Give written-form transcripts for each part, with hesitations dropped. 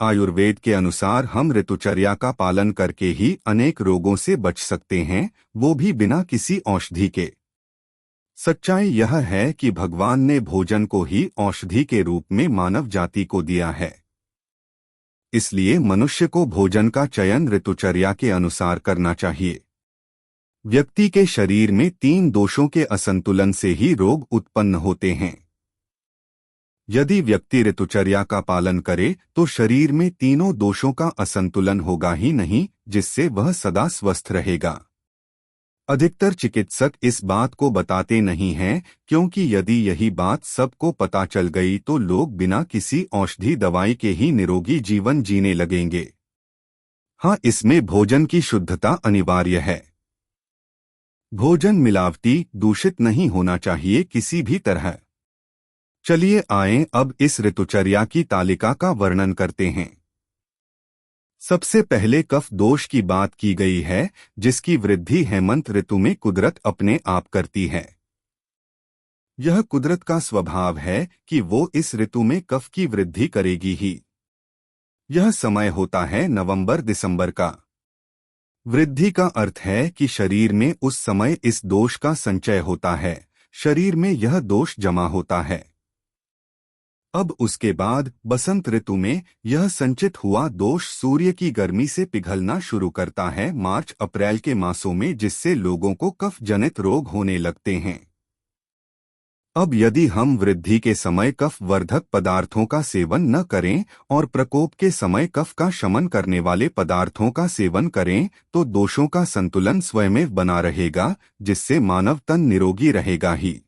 आयुर्वेद के अनुसार हम ऋतुचर्या का पालन करके ही अनेक रोगों से बच सकते हैं, वो भी बिना किसी औषधि के। सच्चाई यह है कि भगवान ने भोजन को ही औषधि के रूप में मानव जाति को दिया है। इसलिए मनुष्य को भोजन का चयन ऋतुचर्या के अनुसार करना चाहिए। व्यक्ति के शरीर में 3 दोषों के असंतुलन से ही रोग उत्पन्न होते हैं। यदि व्यक्ति ऋतुचर्या का पालन करे तो शरीर में तीनों दोषों का असंतुलन होगा ही नहीं, जिससे वह सदा स्वस्थ रहेगा। अधिकतर चिकित्सक इस बात को बताते नहीं हैं, क्योंकि यदि यही बात सबको पता चल गई तो लोग बिना किसी औषधि दवाई के ही निरोगी जीवन जीने लगेंगे। हाँ, इसमें भोजन की शुद्धता अनिवार्य है। भोजन मिलावटी, दूषित नहीं होना चाहिए किसी भी तरह। चलिए आएं अब इस ऋतुचर्या की तालिका का वर्णन करते हैं। सबसे पहले कफ दोष की बात की गई है, जिसकी वृद्धि हेमंत ऋतु में कुदरत अपने आप करती है। यह कुदरत का स्वभाव है कि वो इस ऋतु में कफ की वृद्धि करेगी ही। यह समय होता है नवंबर दिसंबर का। वृद्धि का अर्थ है कि शरीर में उस समय इस दोष का संचय होता है, शरीर में यह दोष जमा होता है। अब उसके बाद बसंत ऋतु में यह संचित हुआ दोष सूर्य की गर्मी से पिघलना शुरू करता है मार्च अप्रैल के मासों में, जिससे लोगों को कफ जनित रोग होने लगते हैं। अब यदि हम वृद्धि के समय कफ वर्धक पदार्थों का सेवन न करें और प्रकोप के समय कफ का शमन करने वाले पदार्थों का सेवन करें तो दोषों का संतुलन स्वयमेव बना रहेगा, जिससे मानव तन निरोगी रहेगा ही।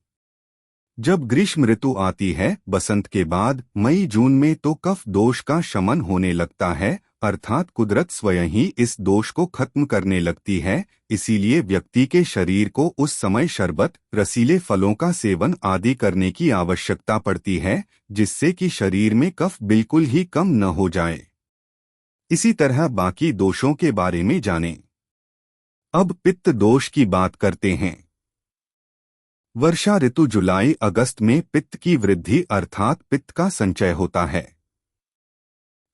जब ग्रीष्म ऋतु आती है बसंत के बाद मई जून में, तो कफ दोष का शमन होने लगता है, अर्थात कुदरत स्वयं ही इस दोष को खत्म करने लगती है। इसीलिए व्यक्ति के शरीर को उस समय शरबत, रसीले फलों का सेवन आदि करने की आवश्यकता पड़ती है, जिससे कि शरीर में कफ बिल्कुल ही कम न हो जाए। इसी तरह बाकी दोषों के बारे में जानें। अब पित्त दोष की बात करते हैं। वर्षा ऋतु जुलाई अगस्त में पित्त की वृद्धि अर्थात पित्त का संचय होता है।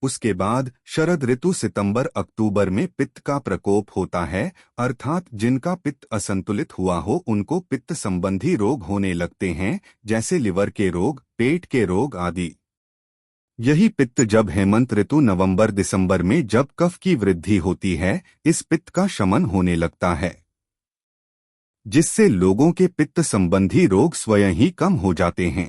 उसके बाद शरद ऋतु सितंबर अक्टूबर में पित्त का प्रकोप होता है, अर्थात जिनका पित्त असंतुलित हुआ हो उनको पित्त संबंधी रोग होने लगते हैं, जैसे लिवर के रोग, पेट के रोग आदि। यही पित्त जब हेमंत ऋतु नवंबर दिसंबर में जब कफ की वृद्धि होती है, इस पित्त का शमन होने लगता है, जिससे लोगों के पित्त संबंधी रोग स्वयं ही कम हो जाते हैं।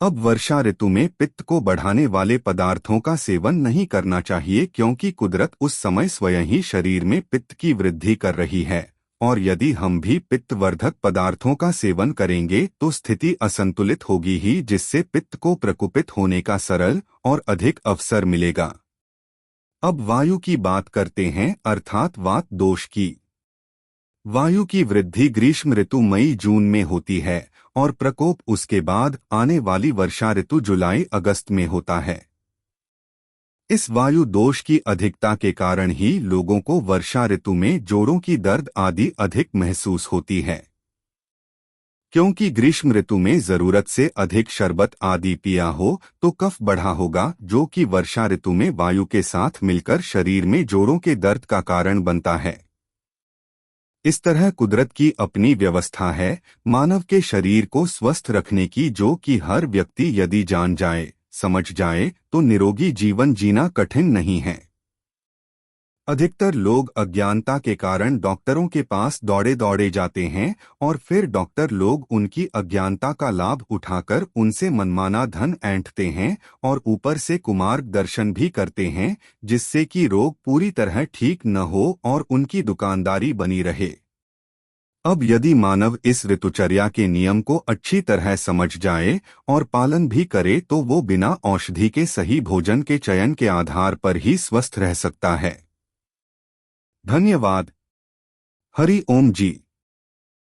अब वर्षा ऋतु में पित्त को बढ़ाने वाले पदार्थों का सेवन नहीं करना चाहिए, क्योंकि कुदरत उस समय स्वयं ही शरीर में पित्त की वृद्धि कर रही है, और यदि हम भी पित्तवर्धक पदार्थों का सेवन करेंगे तो स्थिति असंतुलित होगी ही, जिससे पित्त को प्रकोपित होने का सरल और अधिक अवसर मिलेगा। अब वायु की बात करते हैं, अर्थात वात दोष की। वायु की वृद्धि ग्रीष्म ऋतु मई जून में होती है और प्रकोप उसके बाद आने वाली वर्षा ऋतु जुलाई अगस्त में होता है। इस वायु दोष की अधिकता के कारण ही लोगों को वर्षा ऋतु में जोड़ों की दर्द आदि अधिक महसूस होती है, क्योंकि ग्रीष्म ऋतु में जरूरत से अधिक शरबत आदि पिया हो तो कफ बढ़ा होगा, जो कि वर्षा ऋतु में वायु के साथ मिलकर शरीर में जोड़ों के दर्द का कारण बनता है। इस तरह कुदरत की अपनी व्यवस्था है मानव के शरीर को स्वस्थ रखने की, जो कि हर व्यक्ति यदि जान जाए, समझ जाए तो निरोगी जीवन जीना कठिन नहीं है। अधिकतर लोग अज्ञानता के कारण डॉक्टरों के पास दौड़े दौड़े जाते हैं और फिर डॉक्टर लोग उनकी अज्ञानता का लाभ उठाकर उनसे मनमाना धन ऐंठते हैं और ऊपर से कुमार्ग दर्शन भी करते हैं, जिससे कि रोग पूरी तरह ठीक न हो और उनकी दुकानदारी बनी रहे। अब यदि मानव इस ऋतुचर्या के नियम को अच्छी तरह समझ जाए और पालन भी करे तो वो बिना औषधि के सही भोजन के चयन के आधार पर ही स्वस्थ रह सकता है। धन्यवाद। हरि ओम जी।